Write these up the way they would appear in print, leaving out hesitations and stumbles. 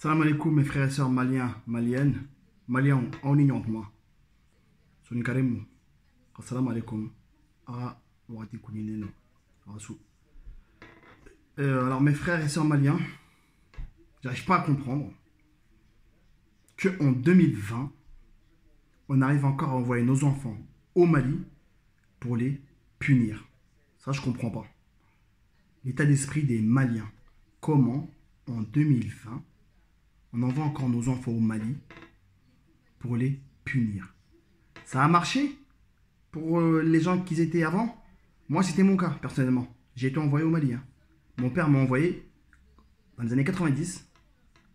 Salam alaikum mes frères et sœurs maliens, maliennes, maliens en union avec moi. Son carême. Salam alaikum. Ah, wati kunineno. Rassou. Alors mes frères et sœurs maliens, j'arrive pas à comprendre que en 2020, on arrive encore à envoyer nos enfants au Mali pour les punir. Ça, je comprends pas. L'état d'esprit des Maliens. Comment, en 2020, on envoie encore nos enfants au Mali pour les punir? Ça a marché pour les gens qui étaient avant? Moi, c'était mon cas, personnellement. J'ai été envoyé au Mali. Hein. Mon père m'a envoyé dans les années 90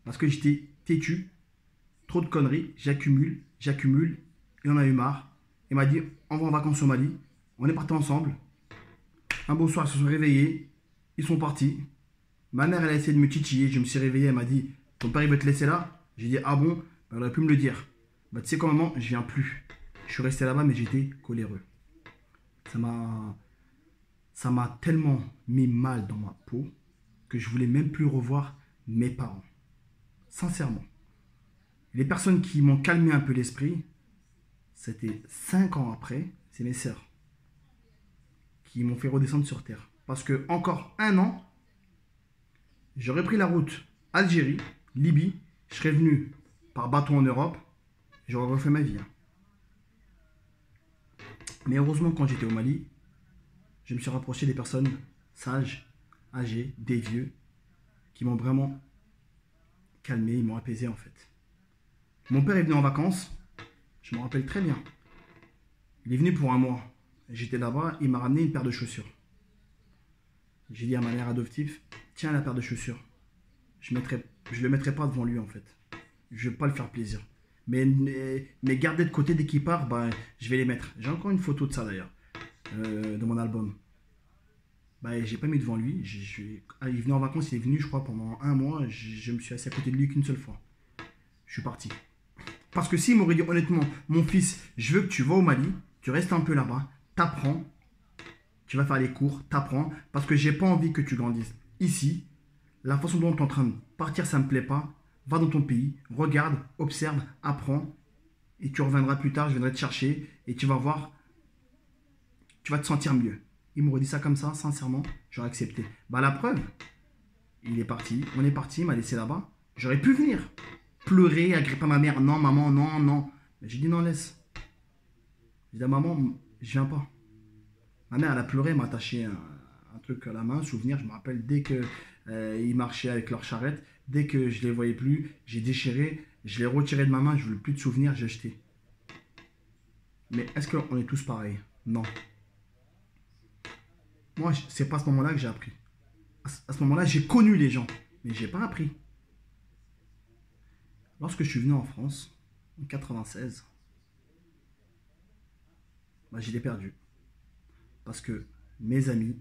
parce que j'étais têtu, trop de conneries, j'accumule, il en a eu marre. Il m'a dit, on va en vacances au Mali. On est partis ensemble. Un beau soir, ils se sont réveillés. Ils sont partis. Ma mère, elle a essayé de me titiller. Je me suis réveillé. Elle m'a dit, ton père, il veut te laisser là? J'ai dit, ah bon? Ben, elle aurait pu me le dire. Bah, tu sais quoi, maman, je viens plus. Je suis resté là-bas, mais j'étais coléreux. Ça m'a tellement mis mal dans ma peau que je voulais même plus revoir mes parents. Sincèrement. Les personnes qui m'ont calmé un peu l'esprit, c'était 5 ans après, c'est mes sœurs qui m'ont fait redescendre sur terre. Parce que encore un an, j'aurais pris la route Algérie, Libye, je serais venu par bateau en Europe, j'aurais refait ma vie. Hein. Mais heureusement, quand j'étais au Mali, je me suis rapproché des personnes sages, âgées, des vieux, qui m'ont vraiment calmé, ils m'ont apaisé en fait. Mon père est venu en vacances, je me rappelle très bien. Il est venu pour un mois. J'étais là-bas, il m'a ramené une paire de chaussures. J'ai dit à ma mère adoptive, tiens la paire de chaussures. Je ne le mettrai pas devant lui en fait. Je ne vais pas le faire plaisir. Mais garder de côté dès qu'il part, bah, je vais les mettre. J'ai encore une photo de ça d'ailleurs, de mon album. Bah, j'ai pas mis devant lui. Il venait en vacances, il est venu je crois pendant un mois. Je me suis assis à côté de lui qu'une seule fois. Je suis parti. Parce que s'il m'aurait dit honnêtement, mon fils, je veux que tu vas au Mali, tu restes un peu là-bas, t'apprends, tu vas faire les cours, t'apprends, parce que j'ai pas envie que tu grandisses. Ici, la façon dont tu es en train de partir, ça me plaît pas. Va dans ton pays, regarde, observe, apprends, et tu reviendras plus tard, je viendrai te chercher, et tu vas voir, tu vas te sentir mieux. Il m'aurait dit ça comme ça, sincèrement, j'aurais accepté. Bah la preuve, il est parti, on est parti, il m'a laissé là-bas. J'aurais pu venir, pleurer, agripper ma mère, non maman, non, non. Mais j'ai dit non, laisse. J'ai dit à maman, je viens pas. Ma mère, elle a pleuré, elle m'a attaché un truc à la main, souvenir, je me rappelle, dès que ils marchaient avec leur charrette, dès que je les voyais plus, j'ai déchiré, je l'ai retiré de ma main, je ne voulais plus de souvenirs, j'ai jeté. Mais est-ce qu'on est tous pareils? Non. Moi, c'est pas à ce moment-là que j'ai appris. À ce moment-là, j'ai connu les gens, mais j'ai pas appris. Lorsque je suis venu en France, en 96, bah, je l'ai perdu. Parce que mes amis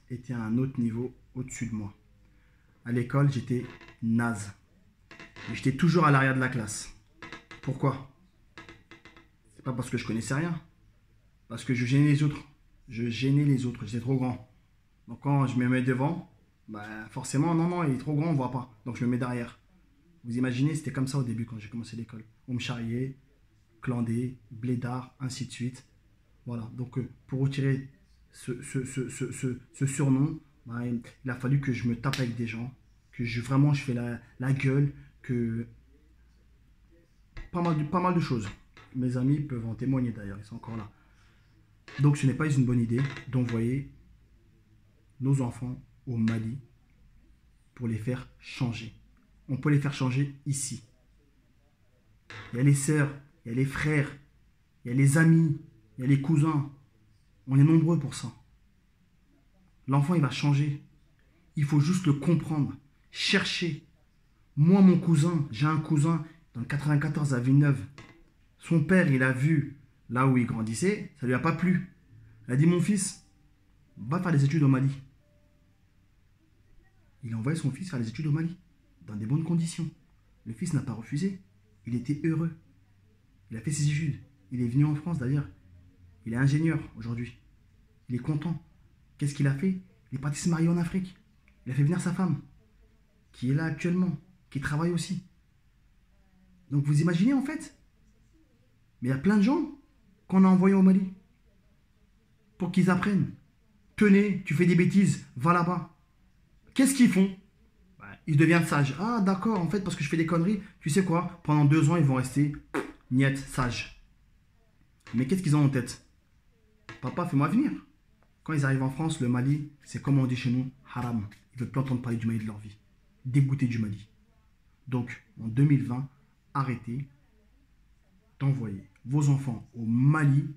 étaient à un autre niveau au-dessus de moi. À l'école, j'étais naze. Et j'étais toujours à l'arrière de la classe. Pourquoi? C'est pas parce que je connaissais rien. Parce que je gênais les autres. J'étais trop grand. Donc quand je me mets devant, bah forcément, non, il est trop grand, on voit pas. Donc je me mets derrière. Vous imaginez, c'était comme ça au début quand j'ai commencé l'école. On me charriait, clandé, blédard, ainsi de suite. Voilà, donc pour retirer ce surnom, bah, il a fallu que je me tape avec des gens, que vraiment je fais la gueule, que pas mal de choses. Mes amis peuvent en témoigner d'ailleurs, ils sont encore là. Donc ce n'est pas une bonne idée d'envoyer nos enfants au Mali pour les faire changer. On peut les faire changer ici. Il y a les sœurs, il y a les frères, il y a les amis, il y a les cousins. On est nombreux pour ça. L'enfant, il va changer. Il faut juste le comprendre. Chercher. Moi, mon cousin, j'ai un cousin dans le 94 à Villeneuve. Son père, il a vu là où il grandissait, ça lui a pas plu. Il a dit, mon fils, va faire des études au Mali. Il a envoyé son fils faire des études au Mali, dans des bonnes conditions. Le fils n'a pas refusé. Il était heureux. Il a fait ses études. Il est venu en France d'ailleurs. Il est ingénieur aujourd'hui. Il est content. Qu'est-ce qu'il a fait? Il est parti se marier en Afrique. Il a fait venir sa femme, qui est là actuellement, qui travaillent aussi. Donc vous imaginez en fait. Mais il y a plein de gens qu'on a envoyés au Mali pour qu'ils apprennent. Tenez, tu fais des bêtises, va là-bas. Qu'est-ce qu'ils font? Ils deviennent sages. Ah d'accord, en fait, parce que je fais des conneries, tu sais quoi? Pendant 2 ans, ils vont rester niet, sages. Mais qu'est-ce qu'ils ont en tête? Papa, fais-moi venir. Quand ils arrivent en France, le Mali, c'est comme on dit chez nous, haram. Ils ne veulent plus entendre parler du Mali de leur vie. Dégoûtés du Mali. Donc, en 2020, arrêtez d'envoyer vos enfants au Mali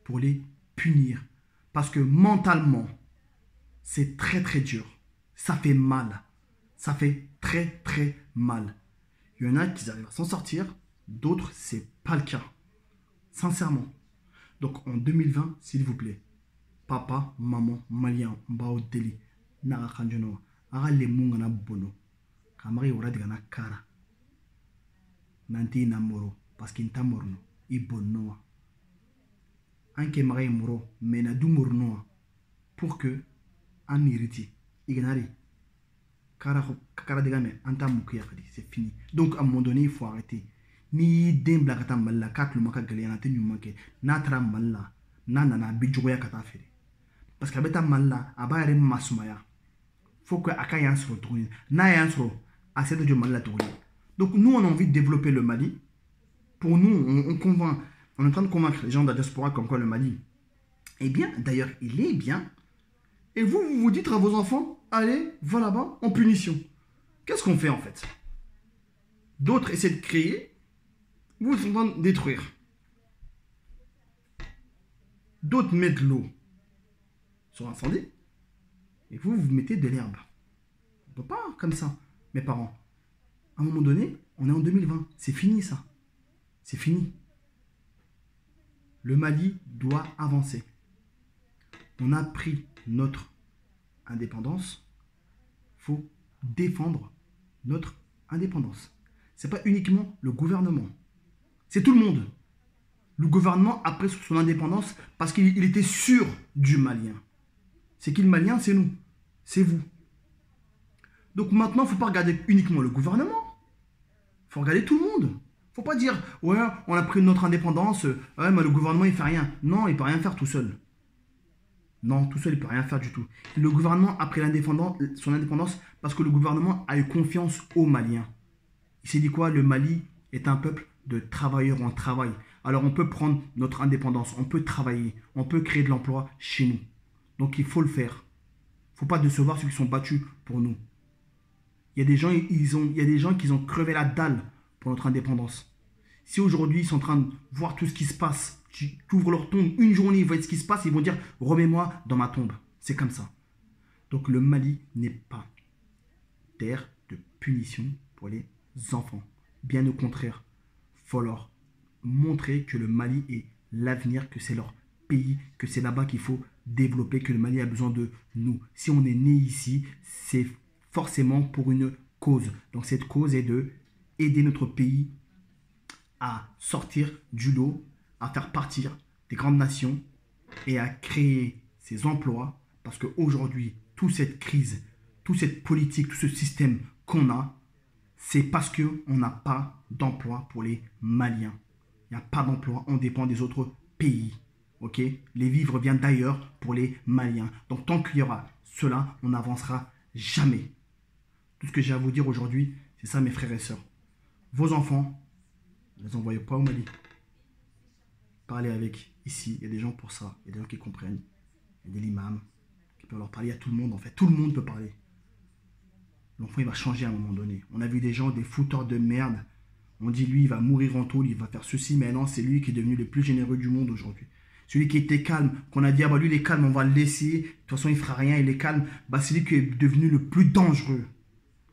pour les punir. Parce que mentalement, c'est très très dur. Ça fait mal. Ça fait très très mal. Il y en a qui arrivent à s'en sortir, d'autres, c'est pas le cas. Sincèrement. Donc en 2020, s'il vous plaît, papa, maman, malien, mbao deli, nara kanjono, ara le mungana bono, kamari ora digana kara, nanti namoro, parce qu'il t'a morno, i bonnoa. Anke mari moro, mena du mornoa, pour que, en iriti, ignari, kara digame, anta mukia kadi, c'est fini. Donc à un moment donné, il faut arrêter. Ni den bila ka taa Mali la k'a tulo ma ka gɛlɛya na a tɛ ɲuman kɛ n'a taara Mali la n'a nana a bɛ juguya ka taa feere parce que a bɛ taa Mali la a b'a yɛrɛ masumaya faut que a ka y'an sɔrɔ tuguni n'a y'an sɔrɔ a se tɛ jɔ Mali la tuguni. Donc nous on a envie de développer le Mali. Pour nous on convainc, on est en train de convaincre les gens de la diaspora comme quoi le Mali est bien, d'ailleurs il est bien, et vous dites à vos enfants allez va là-bas en punition. Qu'est-ce qu'on fait en fait? D'autres essaient de créer, vous êtes en train de détruire. D'autres mettent de l'eau sur l'incendie et vous mettez de l'herbe. On ne peut pas comme ça, mes parents. À un moment donné, on est en 2020. C'est fini ça. C'est fini. Le Mali doit avancer. On a pris notre indépendance. Il faut défendre notre indépendance. Ce n'est pas uniquement le gouvernement. C'est tout le monde. Le gouvernement a pris son indépendance parce qu'il était sûr du Malien. C'est qui le Malien? C'est nous. C'est vous. Donc maintenant, il ne faut pas regarder uniquement le gouvernement. Il faut regarder tout le monde. Il ne faut pas dire, ouais, on a pris notre indépendance, ouais, mais le gouvernement, il ne fait rien. Non, il ne peut rien faire tout seul. Non, tout seul, il ne peut rien faire du tout. Le gouvernement a pris son indépendance parce que le gouvernement a eu confiance aux Maliens. Il s'est dit quoi? Le Mali est un peuple de travailleurs, on travaille. Alors on peut prendre notre indépendance, on peut travailler, on peut créer de l'emploi chez nous. Donc il faut le faire. Il ne faut pas décevoir ceux qui sont battus pour nous. Il y a des gens, il y a des gens qui ont crevé la dalle pour notre indépendance. Si aujourd'hui ils sont en train de voir tout ce qui se passe, tu ouvres leur tombe, une journée ils voient ce qui se passe, ils vont dire remets-moi dans ma tombe. C'est comme ça. Donc le Mali n'est pas terre de punition pour les enfants. Bien au contraire. Il faut leur montrer que le Mali est l'avenir, que c'est leur pays, que c'est là-bas qu'il faut développer, que le Mali a besoin de nous. Si on est né ici, c'est forcément pour une cause. Donc cette cause est de aider notre pays à sortir du lot, à faire partir des grandes nations et à créer ces emplois. Parce qu'aujourd'hui, toute cette crise, toute cette politique, tout ce système qu'on a, c'est parce qu'on n'a pas d'emploi pour les Maliens. Il n'y a pas d'emploi, on dépend des autres pays. Ok? Les vivres viennent d'ailleurs pour les Maliens. Donc tant qu'il y aura cela, on n'avancera jamais. Tout ce que j'ai à vous dire aujourd'hui, c'est ça mes frères et sœurs. Vos enfants, ne les envoyez pas au Mali. Parlez avec ici, il y a des gens pour ça. Il y a des gens qui comprennent. Il y a des imams qui peuvent leur parler à tout le monde en fait. Tout le monde peut parler. L'enfant, il va changer à un moment donné. On a vu des gens, des fouteurs de merde. On dit, lui, il va mourir en tôle, il va faire ceci. Mais non, c'est lui qui est devenu le plus généreux du monde aujourd'hui. Celui qui était calme, qu'on a dit, ah bah lui, il est calme, on va le laisser. De toute façon, il ne fera rien, il est calme. Bah, c'est lui qui est devenu le plus dangereux.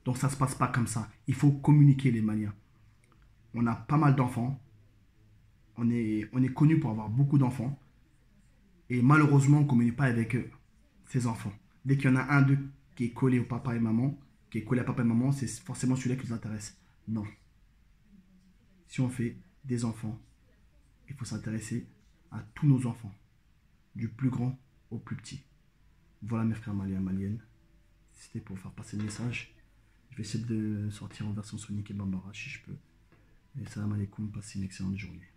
Donc, ça ne se passe pas comme ça. Il faut communiquer, les Maliens. On a pas mal d'enfants. On est connu pour avoir beaucoup d'enfants. Et malheureusement, on ne communique pas avec ces enfants. Dès qu'il y en a un d'eux qui est collé au papa et maman, qui est collé à papa et maman, c'est forcément celui-là qui nous intéresse. Non. Si on fait des enfants, il faut s'intéresser à tous nos enfants, du plus grand au plus petit. Voilà mes frères maliens, maliennes. C'était pour faire passer le message. Je vais essayer de sortir en version Sonic et Bambara si je peux. Et salam alaikum, passez une excellente journée.